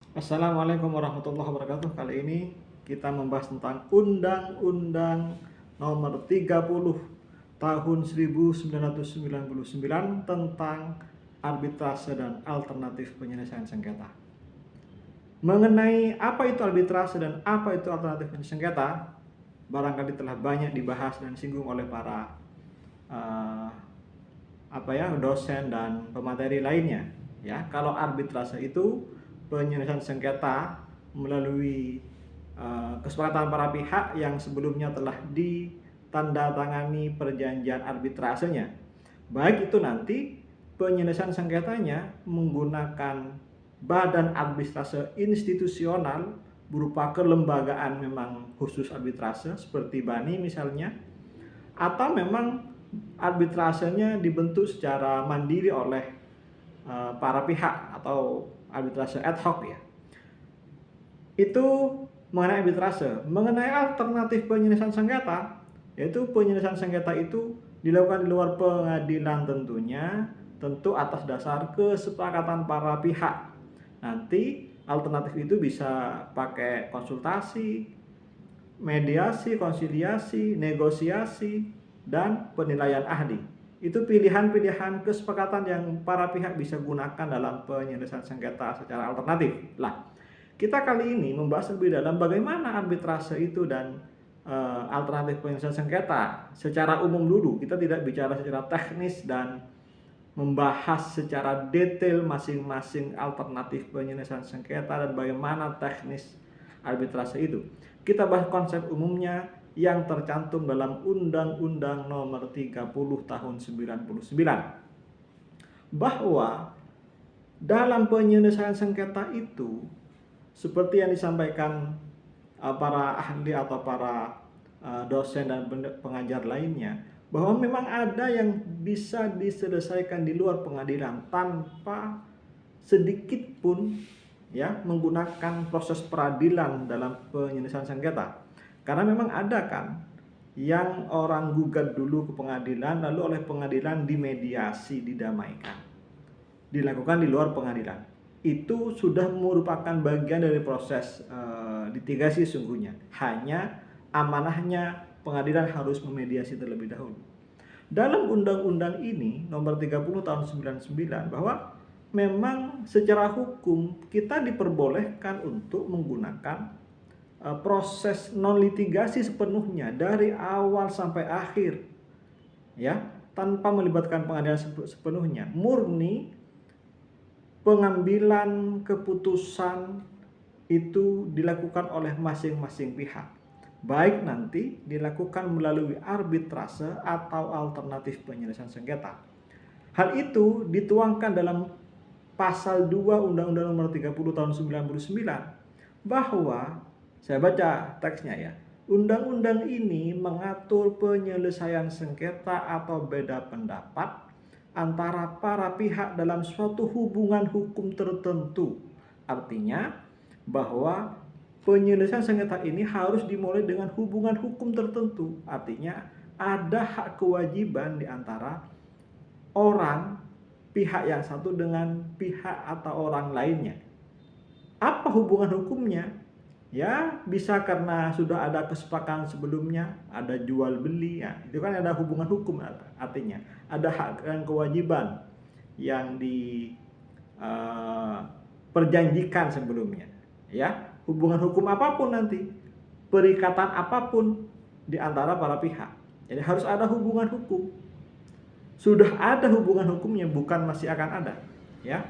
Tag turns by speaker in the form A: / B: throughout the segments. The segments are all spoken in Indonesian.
A: Assalamualaikum warahmatullahi wabarakatuh. Kali ini kita membahas tentang Undang-Undang Nomor 30 Tahun 1999 tentang arbitrase dan alternatif penyelesaian sengketa. Mengenai apa itu arbitrase dan apa itu alternatif penyelesaian sengketa, barangkali telah banyak dibahas dan disinggung oleh para uh, dosen dan pemateri lainnya. Ya, kalau arbitrase itu penyelesaian sengketa melalui kesepakatan para pihak yang sebelumnya telah ditandatangani perjanjian arbitrasenya. Baik itu nanti penyelesaian sengketanya menggunakan badan arbitrase institusional berupa kelembagaan memang khusus arbitrase seperti BANI misalnya, atau memang arbitrasenya dibentuk secara mandiri oleh para pihak atau arbitrase ad hoc ya. Itu mengenai arbitrase. Mengenai alternatif penyelesaian sengketa, yaitu penyelesaian sengketa itu dilakukan di luar pengadilan tentu atas dasar kesepakatan para pihak. Nanti alternatif itu bisa pakai konsultasi, mediasi, konsiliasi, negosiasi, dan penilaian ahli. Itu pilihan-pilihan kesepakatan yang para pihak bisa gunakan dalam penyelesaian sengketa secara alternatif. Lah, kita kali ini membahas lebih dalam bagaimana arbitrase itu dan alternatif penyelesaian sengketa secara umum dulu. Kita tidak bicara secara teknis dan membahas secara detail masing-masing alternatif penyelesaian sengketa dan bagaimana teknis arbitrase itu. Kita bahas konsep umumnya yang tercantum dalam Undang-Undang Nomor 30 Tahun 99, bahwa dalam penyelesaian sengketa itu seperti yang disampaikan para ahli atau para dosen dan pengajar lainnya, bahwa memang ada yang bisa diselesaikan di luar pengadilan tanpa sedikit pun ya menggunakan proses peradilan dalam penyelesaian sengketa. Karena memang ada kan yang orang gugat dulu ke pengadilan, lalu oleh pengadilan dimediasi, didamaikan, dilakukan di luar pengadilan. Itu sudah merupakan bagian dari proses litigasi sesungguhnya. Hanya amanahnya pengadilan harus memediasi terlebih dahulu. Dalam undang-undang ini nomor 30 tahun 99, bahwa memang secara hukum kita diperbolehkan untuk menggunakan proses non litigasi sepenuhnya dari awal sampai akhir, ya, tanpa melibatkan pengadilan sepenuhnya, murni pengambilan keputusan itu dilakukan oleh masing-masing pihak, baik nanti dilakukan melalui arbitrase atau alternatif penyelesaian sengketa. Hal itu dituangkan dalam pasal 2 Undang-Undang Nomor 30 tahun 99, bahwa saya baca teksnya ya. Undang-undang ini mengatur penyelesaian sengketa atau beda pendapat antara para pihak dalam suatu hubungan hukum tertentu. Artinya bahwa penyelesaian sengketa ini harus dimulai dengan hubungan hukum tertentu. Artinya ada hak kewajiban di antara orang pihak yang satu dengan pihak atau orang lainnya. Apa hubungan hukumnya? Ya, bisa karena sudah ada kesepakatan sebelumnya, ada jual beli, ya, itu kan ada hubungan hukum, artinya ada hak dan kewajiban yang diperjanjikan sebelumnya. Ya, hubungan hukum apapun nanti, perikatan apapun di antara para pihak. Jadi harus ada hubungan hukum. Sudah ada hubungan hukumnya, bukan masih akan ada. Ya,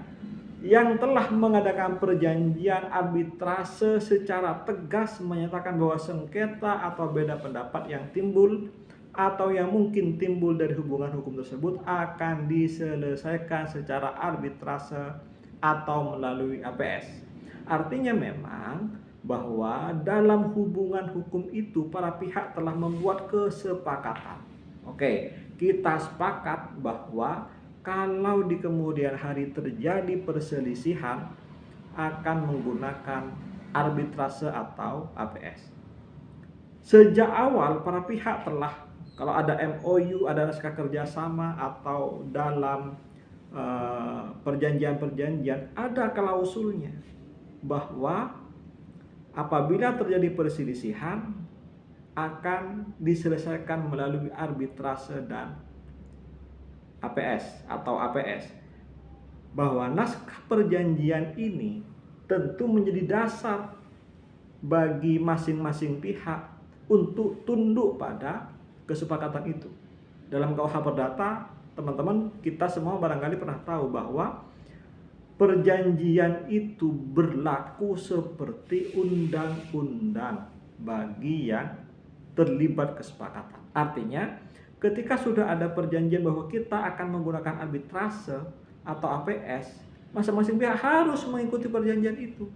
A: yang telah mengadakan perjanjian arbitrase secara tegas menyatakan bahwa sengketa atau beda pendapat yang timbul atau yang mungkin timbul dari hubungan hukum tersebut akan diselesaikan secara arbitrase atau melalui APS. Artinya memang bahwa dalam hubungan hukum itu para pihak telah membuat kesepakatan. Oke, kita sepakat bahwa kalau di kemudian hari terjadi perselisihan akan menggunakan arbitrase atau APS. Sejak awal para pihak telah, kalau ada MOU, ada naskah kerjasama atau dalam perjanjian-perjanjian ada klausulnya. bahwa apabila terjadi perselisihan akan diselesaikan melalui arbitrase dan APS atau APS, bahwa naskah perjanjian ini tentu menjadi dasar bagi masing-masing pihak untuk tunduk pada kesepakatan itu. Dalam KUH Perdata, teman-teman, kita semua barangkali pernah tahu bahwa perjanjian itu berlaku seperti undang-undang bagi yang terlibat kesepakatan. Artinya, ketika sudah ada perjanjian bahwa kita akan menggunakan arbitrase atau APS, masing-masing pihak harus mengikuti perjanjian itu,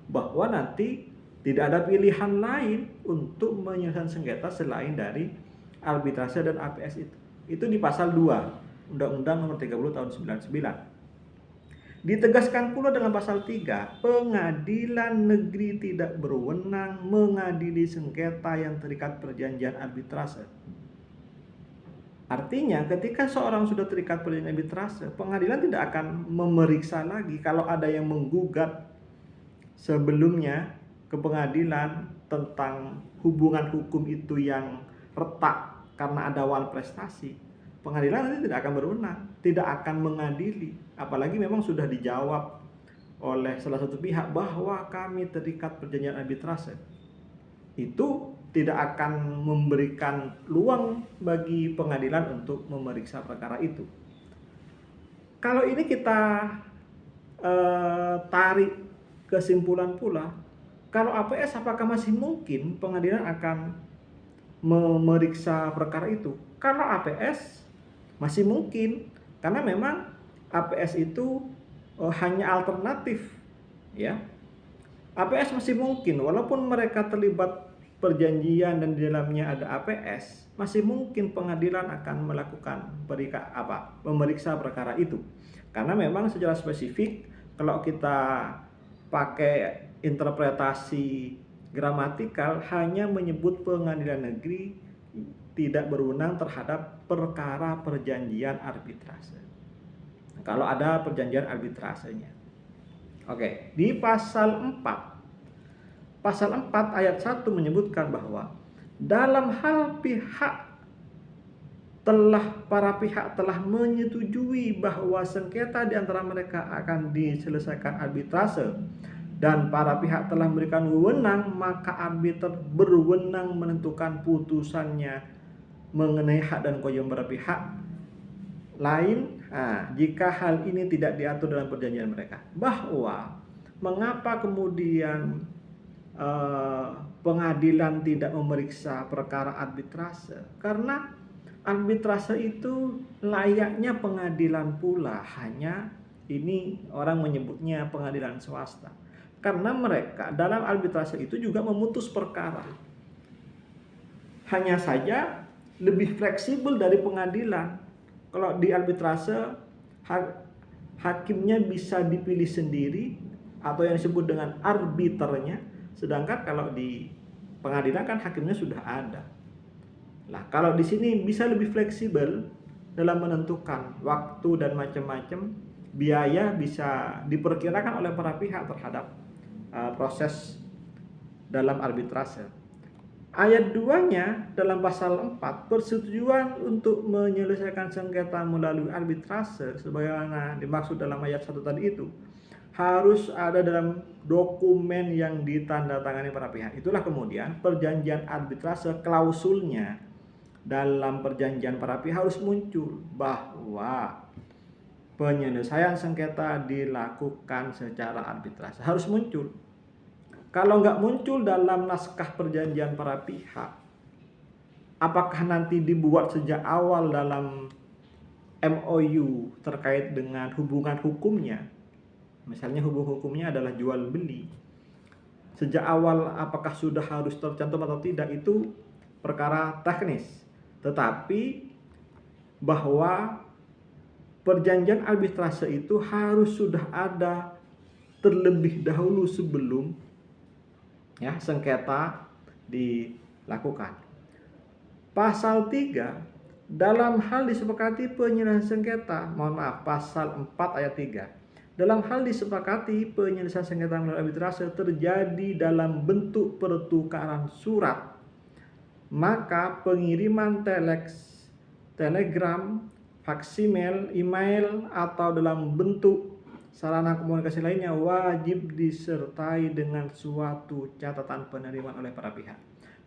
A: bahwa nanti tidak ada pilihan lain untuk menyelesaikan sengketa selain dari arbitrase dan APS itu. Itu di pasal 2 Undang-Undang Nomor 30 Tahun 99. Ditegaskan pula dalam pasal 3, pengadilan negeri tidak berwenang mengadili sengketa yang terikat perjanjian arbitrase. Artinya ketika seorang sudah terikat perjanjian arbitrase, pengadilan tidak akan memeriksa lagi kalau ada yang menggugat sebelumnya ke pengadilan tentang hubungan hukum itu yang retak karena ada wal prestasi. Pengadilan nanti tidak akan berwenang, tidak akan mengadili, apalagi memang sudah dijawab oleh salah satu pihak bahwa kami terikat perjanjian arbitrase. Itu tidak akan memberikan ruang bagi pengadilan untuk memeriksa perkara itu. Kalau ini kita tarik kesimpulan pula, kalau APS apakah masih mungkin pengadilan akan memeriksa perkara itu? Kalau APS masih mungkin, karena memang APS itu hanya alternatif, ya. APS masih mungkin, walaupun mereka terlibat perjanjian dan di dalamnya ada APS, masih mungkin pengadilan akan melakukan memeriksa perkara itu. Karena memang secara spesifik, kalau kita pakai interpretasi gramatikal, hanya menyebut pengadilan negeri tidak berwenang terhadap perkara perjanjian arbitrase. Kalau ada perjanjian arbitrasenya. Oke, di pasal 4 ayat 1 menyebutkan bahwa dalam hal para pihak telah menyetujui bahwa sengketa di antara mereka akan diselesaikan arbitrase dan para pihak telah memberikan wewenang, maka arbiter berwenang menentukan putusannya mengenai hak dan kewajiban pihak lain jika hal ini tidak diatur dalam perjanjian mereka. Bahwa mengapa kemudian pengadilan tidak memeriksa perkara arbitrase? Karena arbitrase itu layaknya pengadilan pula, hanya ini orang menyebutnya pengadilan swasta. Karena mereka dalam arbitrase itu juga memutus perkara. Hanya saja lebih fleksibel dari pengadilan. Kalau di arbitrase hakimnya bisa dipilih sendiri atau yang disebut dengan arbiternya, sedangkan kalau di pengadilan kan hakimnya sudah ada. Nah, kalau di sini bisa lebih fleksibel dalam menentukan waktu dan macam-macam, biaya bisa diperkirakan oleh para pihak terhadap proses dalam arbitrase. Ayat 2-nya dalam pasal 4, persetujuan untuk menyelesaikan sengketa melalui arbitrase sebagaimana dimaksud dalam ayat 1 tadi itu harus ada dalam dokumen yang ditandatangani para pihak. Itulah kemudian perjanjian arbitrase, klausulnya dalam perjanjian para pihak harus muncul bahwa penyelesaian sengketa dilakukan secara arbitrase, harus muncul. Kalau nggak muncul dalam naskah perjanjian para pihak, apakah nanti dibuat sejak awal dalam MOU terkait dengan hubungan hukumnya? Misalnya hubungan hukumnya adalah jual beli. Sejak awal apakah sudah harus tercantum atau tidak, itu perkara teknis. Tetapi bahwa perjanjian arbitrase itu harus sudah ada terlebih dahulu sebelum sengketa dilakukan. Pasal 3, dalam hal disepakati penyelesaian sengketa, pasal 4 ayat 3. dalam hal disepakati penyelesaian sengketa melalui arbitrase terjadi dalam bentuk pertukaran surat, maka pengiriman telegram, faksimil, email, atau dalam bentuk sarana komunikasi lainnya wajib disertai dengan suatu catatan penerimaan oleh para pihak.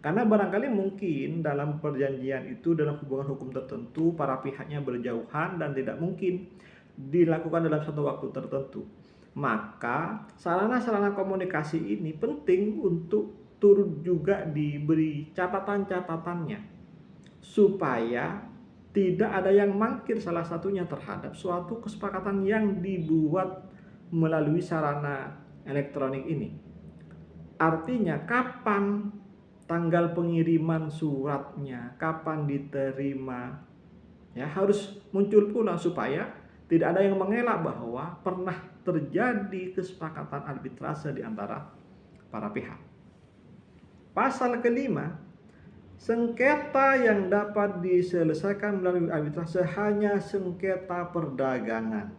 A: Karena barangkali mungkin dalam perjanjian itu, dalam hubungan hukum tertentu, para pihaknya berjauhan dan tidak mungkin dilakukan dalam satu waktu tertentu. Maka sarana-sarana komunikasi ini penting untuk turut juga diberi catatan-catatannya, supaya tidak ada yang mangkir salah satunya terhadap suatu kesepakatan yang dibuat melalui sarana elektronik ini. Artinya kapan tanggal pengiriman suratnya, kapan diterima, ya harus muncul pula supaya tidak ada yang mengelak bahwa pernah terjadi kesepakatan arbitrase di antara para pihak. Pasal kelima, sengketa yang dapat diselesaikan melalui arbitrase hanya sengketa perdagangan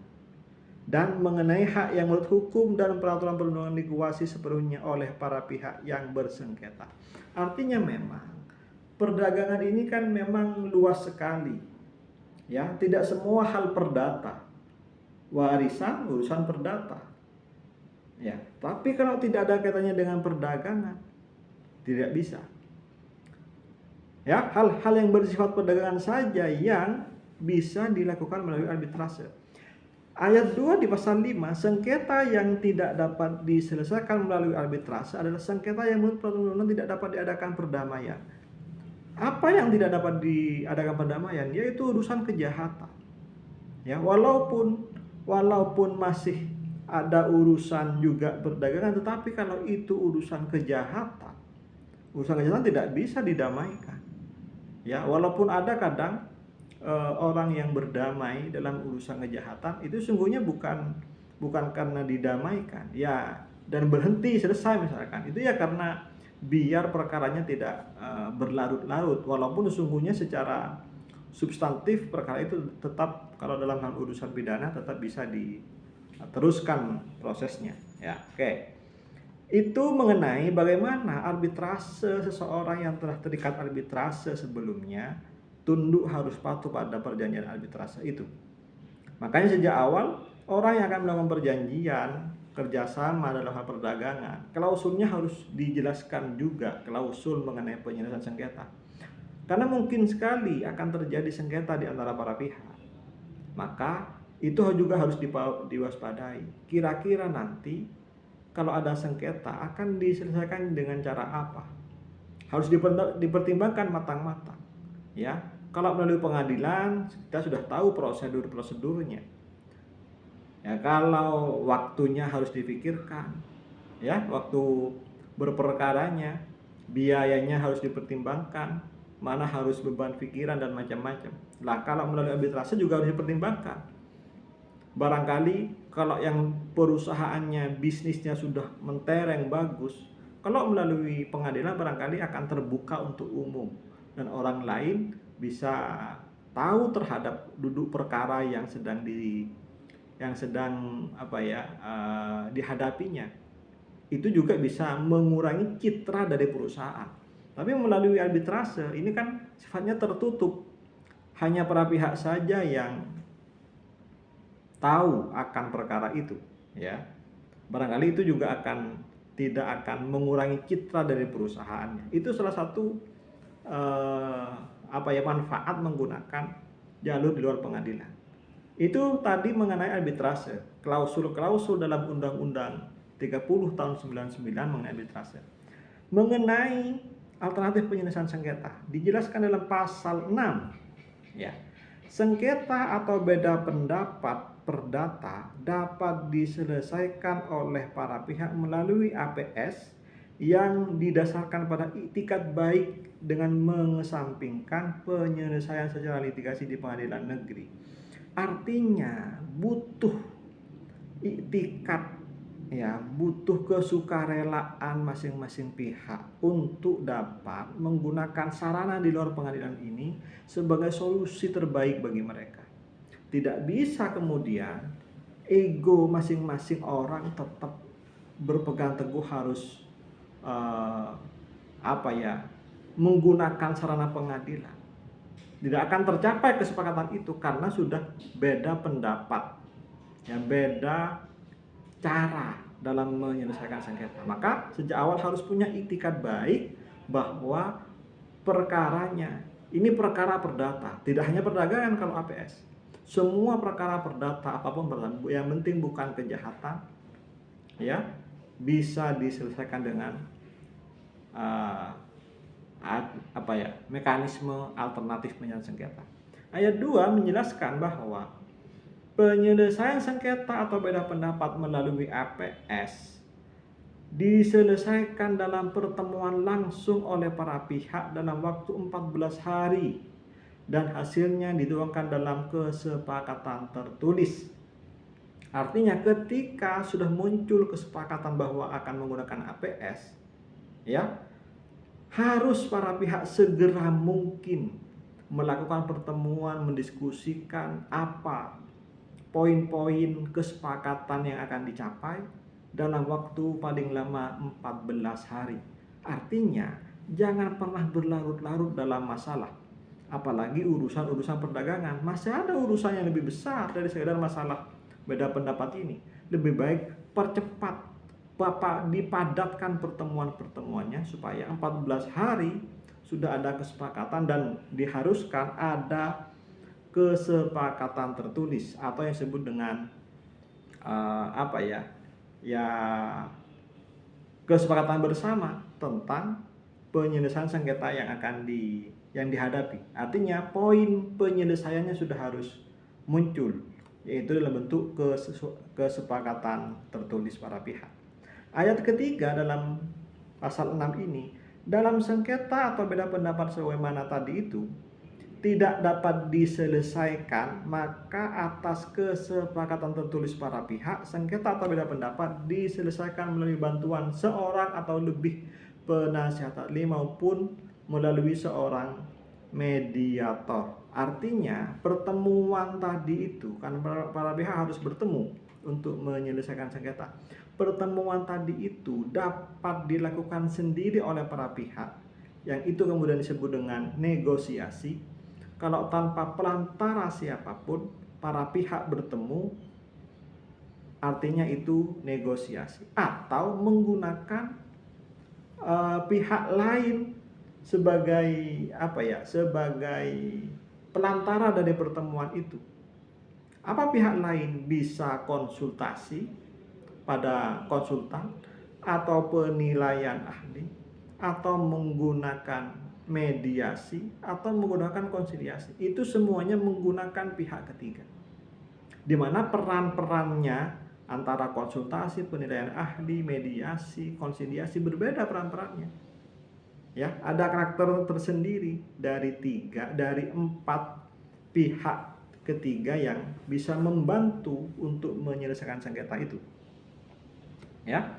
A: dan mengenai hak yang menurut hukum dan peraturan perundangan dikuasai sepenuhnya oleh para pihak yang bersengketa. Artinya memang perdagangan ini kan memang luas sekali, ya, tidak semua hal perdata. Warisan urusan perdata, ya, tapi kalau tidak ada kaitannya dengan perdagangan tidak bisa, ya. Hal-hal yang bersifat perdagangan saja yang bisa dilakukan melalui arbitrase. Ayat 2 di pasal 5, sengketa yang tidak dapat diselesaikan melalui arbitrase adalah sengketa yang menurut peraturan tidak dapat diadakan perdamaian. Apa yang tidak dapat diadakan perdamaian? Yaitu urusan kejahatan. Ya, walaupun masih ada urusan juga perdagangan, tetapi kalau itu urusan kejahatan tidak bisa didamaikan. Ya, walaupun ada kadang orang yang berdamai dalam urusan kejahatan, itu sungguhnya bukan karena didamaikan, ya, dan berhenti selesai misalkan, itu ya karena biar perkaranya tidak berlarut-larut, walaupun sesungguhnya secara substantif perkara itu tetap, kalau dalam hal urusan pidana tetap bisa diteruskan prosesnya, ya. Oke. Itu mengenai bagaimana arbitrase seseorang yang telah terikat arbitrase sebelumnya tunduk harus patuh pada perjanjian arbitrase itu. Makanya sejak awal orang yang akan melakukan perjanjian kerjasama dalam hal perdagangan, klausulnya harus dijelaskan juga, klausul mengenai penyelesaian sengketa. Karena mungkin sekali akan terjadi sengketa di antara para pihak. Maka itu juga harus diwaspadai. Kira-kira nanti kalau ada sengketa akan diselesaikan dengan cara apa? Harus dipertimbangkan matang-matang. Ya, kalau melalui pengadilan kita sudah tahu prosedurnya. Ya, kalau waktunya harus dipikirkan, ya, waktu berperkaranya, biayanya harus dipertimbangkan, mana harus beban pikiran dan macam-macam. Lah, kalau melalui arbitrase juga harus dipertimbangkan. Barangkali kalau yang perusahaannya, bisnisnya sudah mentereng bagus, kalau melalui pengadilan barangkali akan terbuka untuk umum dan orang lain bisa tahu terhadap duduk perkara yang sedang dihadapinya. Itu juga bisa mengurangi citra dari perusahaan. Tapi melalui arbitrase ini kan sifatnya tertutup, hanya para pihak saja yang tahu akan perkara itu, ya. Barangkali itu juga tidak akan mengurangi citra dari perusahaannya. Itu salah satu manfaat menggunakan jalur di luar pengadilan. Itu tadi mengenai arbitrase, klausul-klausul dalam Undang-Undang 30 tahun 99 mengenai arbitrase. Mengenai alternatif penyelesaian sengketa dijelaskan dalam pasal 6, ya. Sengketa atau beda pendapat perdata dapat diselesaikan oleh para pihak melalui APS yang didasarkan pada iktikat baik dengan mengesampingkan penyelesaian secara litigasi di pengadilan negeri. Artinya butuh iktikat, ya, butuh kesukarelaan masing-masing pihak untuk dapat menggunakan sarana di luar pengadilan ini sebagai solusi terbaik bagi mereka. Tidak bisa kemudian ego masing-masing orang tetap berpegang teguh harus eh, menggunakan sarana pengadilan. Tidak akan tercapai kesepakatan itu karena sudah beda pendapat, ya, beda cara dalam menyelesaikan sengketa. Maka sejak awal harus punya itikat baik bahwa perkaranya ini perkara perdata, tidak hanya perdagangan kalau APS. Semua perkara perdata apapun yang penting bukan kejahatan, ya, bisa diselesaikan dengan mekanisme alternatif penyelesaian sengketa. Ayat 2 menjelaskan bahwa penyelesaian sengketa atau beda pendapat melalui APS diselesaikan dalam pertemuan langsung oleh para pihak dalam waktu 14 hari dan hasilnya dituangkan dalam kesepakatan tertulis. Artinya ketika sudah muncul kesepakatan bahwa akan menggunakan APS, ya, harus para pihak segera mungkin melakukan pertemuan, mendiskusikan apa poin-poin kesepakatan yang akan dicapai dalam waktu paling lama 14 hari. Artinya jangan pernah berlarut-larut dalam masalah. Apalagi urusan-urusan perdagangan, masih ada urusan yang lebih besar dari sekedar masalah beda pendapat ini. Lebih baik percepat, Bapak dipadatkan pertemuan-pertemuannya supaya 14 hari sudah ada kesepakatan dan diharuskan ada kesepakatan tertulis atau yang disebut dengan kesepakatan bersama tentang penyelesaian sengketa yang dihadapi. Artinya poin penyelesaiannya sudah harus muncul, yaitu dalam bentuk kesepakatan tertulis para pihak. Ayat ketiga dalam pasal 6 ini, dalam sengketa atau beda pendapat sebagaimana tadi itu tidak dapat diselesaikan, maka atas kesepakatan tertulis para pihak, sengketa atau beda pendapat diselesaikan melalui bantuan seorang atau lebih penasihat ahli maupun melalui seorang mediator. Artinya pertemuan tadi itu kan para pihak harus bertemu untuk menyelesaikan sengketa. Pertemuan tadi itu dapat dilakukan sendiri oleh para pihak, yang itu kemudian disebut dengan negosiasi. Kalau tanpa perantara siapapun, para pihak bertemu, artinya itu negosiasi. Atau menggunakan pihak lain sebagai sebagai pelantara dari pertemuan itu. Apa pihak lain? Bisa konsultasi pada konsultan atau penilaian ahli, atau menggunakan mediasi, atau menggunakan konsiliasi. Itu semuanya menggunakan pihak ketiga, di mana peran-perannya antara konsultasi, penilaian ahli, mediasi, konsiliasi berbeda peran-perannya. Ya, ada karakter tersendiri dari 4 pihak ketiga yang bisa membantu untuk menyelesaikan sengketa itu. Ya.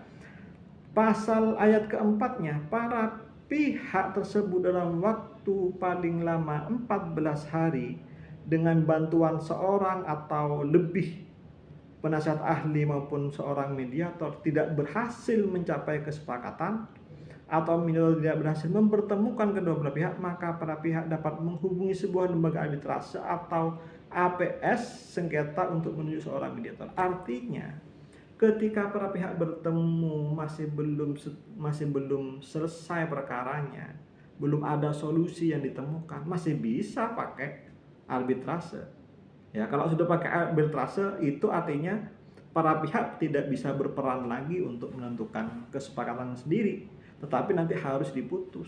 A: Pasal ayat keempatnya, para pihak tersebut dalam waktu paling lama 14 hari dengan bantuan seorang atau lebih penasihat ahli maupun seorang mediator tidak berhasil mencapai kesepakatan atau mediator tidak berhasil mempertemukan kedua belah pihak, maka para pihak dapat menghubungi sebuah lembaga arbitrase atau APS sengketa untuk menunjuk seorang mediator. Artinya ketika para pihak bertemu masih belum selesai perkaranya, belum ada solusi yang ditemukan, masih bisa pakai arbitrase. Ya, kalau sudah pakai arbitrase itu artinya para pihak tidak bisa berperan lagi untuk menentukan kesepakatan sendiri, tetapi nanti harus diputus.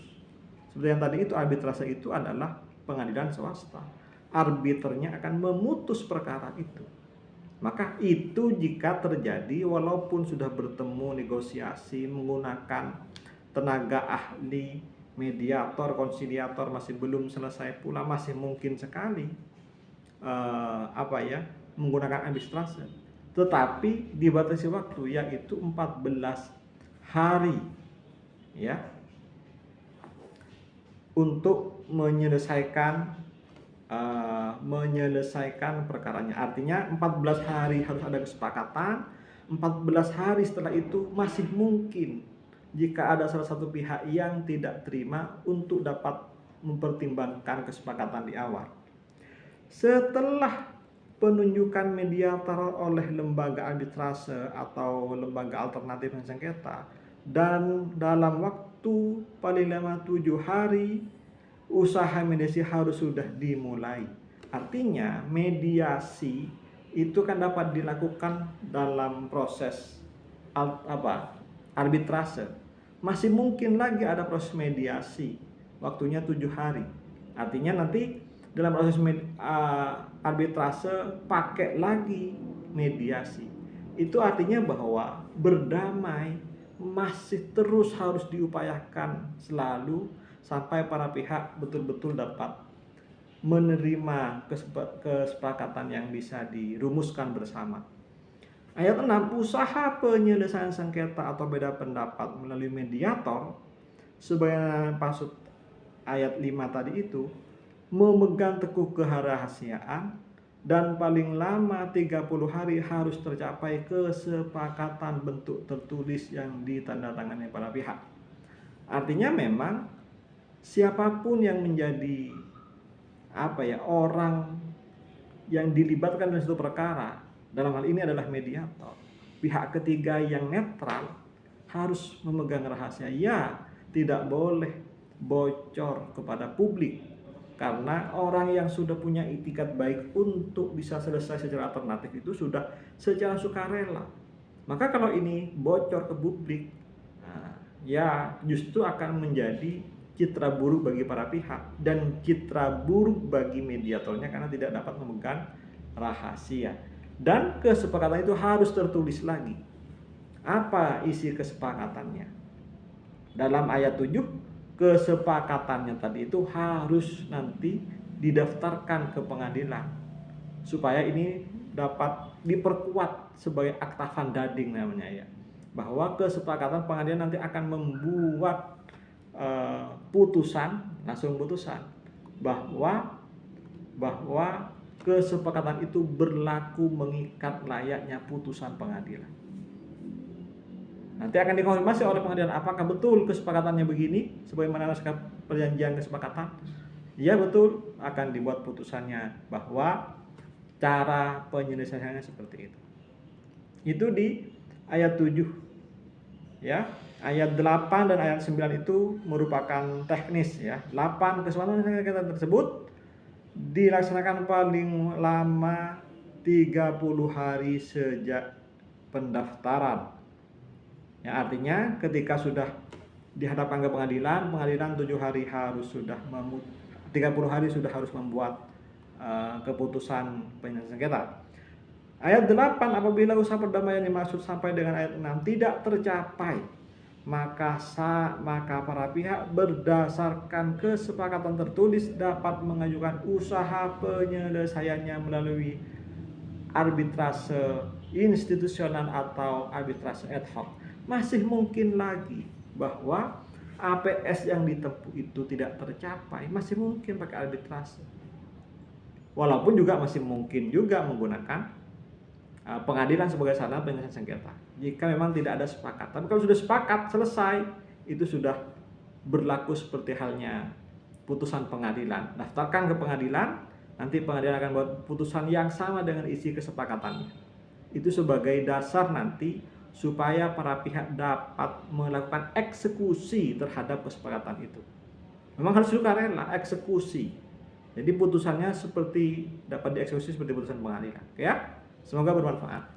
A: Seperti yang tadi itu, arbitrase itu adalah pengadilan swasta. Arbiternya akan memutus perkara itu. Maka itu jika terjadi walaupun sudah bertemu negosiasi menggunakan tenaga ahli, mediator, konsiliator masih belum selesai pula, masih mungkin sekali menggunakan arbitrase. Tetapi dibatasi waktu, yaitu 14 hari, ya, untuk menyelesaikan menyelesaikan perkaranya. Artinya 14 hari harus ada kesepakatan. 14 hari setelah itu masih mungkin jika ada salah satu pihak yang tidak terima untuk dapat mempertimbangkan kesepakatan di awal. Setelah penunjukan mediator oleh lembaga arbitrase atau lembaga alternatif sengketa, dan dalam waktu paling lama 7 hari usaha mediasi harus sudah dimulai. Artinya mediasi itu kan dapat dilakukan dalam proses arbitrase. Masih mungkin lagi ada proses mediasi, waktunya 7 hari. Artinya nanti dalam proses arbitrase pakai lagi mediasi. Itu artinya bahwa berdamai masih terus harus diupayakan selalu sampai para pihak betul-betul dapat menerima kesepakatan yang bisa dirumuskan bersama. Ayat 6, usaha penyelesaian sengketa atau beda pendapat melalui mediator sebagaimana maksud ayat 5 tadi itu memegang teguh kerahasiaan dan paling lama 30 hari harus tercapai kesepakatan bentuk tertulis yang ditandatangani para pihak. Artinya memang siapapun yang menjadi orang yang dilibatkan dalam suatu perkara, dalam hal ini adalah mediator, pihak ketiga yang netral harus memegang rahasia. Ya, tidak boleh bocor kepada publik, karena orang yang sudah punya itikat baik untuk bisa selesai secara alternatif itu sudah secara sukarela. Maka kalau ini bocor ke publik, ya justru akan menjadi citra buruk bagi para pihak dan citra buruk bagi mediatornya karena tidak dapat memegang rahasia. Dan kesepakatan itu harus tertulis lagi. Apa isi kesepakatannya? Dalam ayat 7, kesepakatannya tadi itu harus nanti didaftarkan ke pengadilan supaya ini dapat diperkuat sebagai akta vandading namanya ya. Bahwa kesepakatan pengadilan nanti akan membuat putusan bahwa kesepakatan itu berlaku mengikat layaknya putusan pengadilan. Nanti akan dikonfirmasi oleh pengadilan apakah betul kesepakatannya begini sebagaimana naskah perjanjian kesepakatan. Ya betul, akan dibuat putusannya bahwa cara penyelesaiannya seperti itu. Itu di ayat 7 ya. Ayat 8 dan ayat 9 itu merupakan teknis ya. 8, kesepakatan sengketa tersebut dilaksanakan paling lama 30 hari sejak pendaftaran. Ya, artinya ketika sudah dihadapkan ke pengadilan 30 hari sudah harus membuat keputusan penyelesaian sengketa. Ayat 8, apabila usaha perdamaian dimaksud sampai dengan ayat 6 tidak tercapai, maka para pihak berdasarkan kesepakatan tertulis dapat mengajukan usaha penyelesaiannya melalui arbitrase institusional atau arbitrase ad hoc. Masih mungkin lagi bahwa APS yang ditempuh itu tidak tercapai, masih mungkin pakai arbitrase. Walaupun juga masih mungkin juga menggunakan pengadilan sebagai sarana penyelesaian sengketa jika memang tidak ada sepakat. Tapi kalau sudah sepakat selesai, itu sudah berlaku seperti halnya putusan pengadilan. Daftarkan ke pengadilan, nanti pengadilan akan buat putusan yang sama dengan isi kesepakatannya. Itu sebagai dasar nanti supaya para pihak dapat melakukan eksekusi terhadap kesepakatan itu. Memang harus sukarela eksekusi. Jadi putusannya dapat dieksekusi seperti putusan pengadilan. Ya, semoga bermanfaat.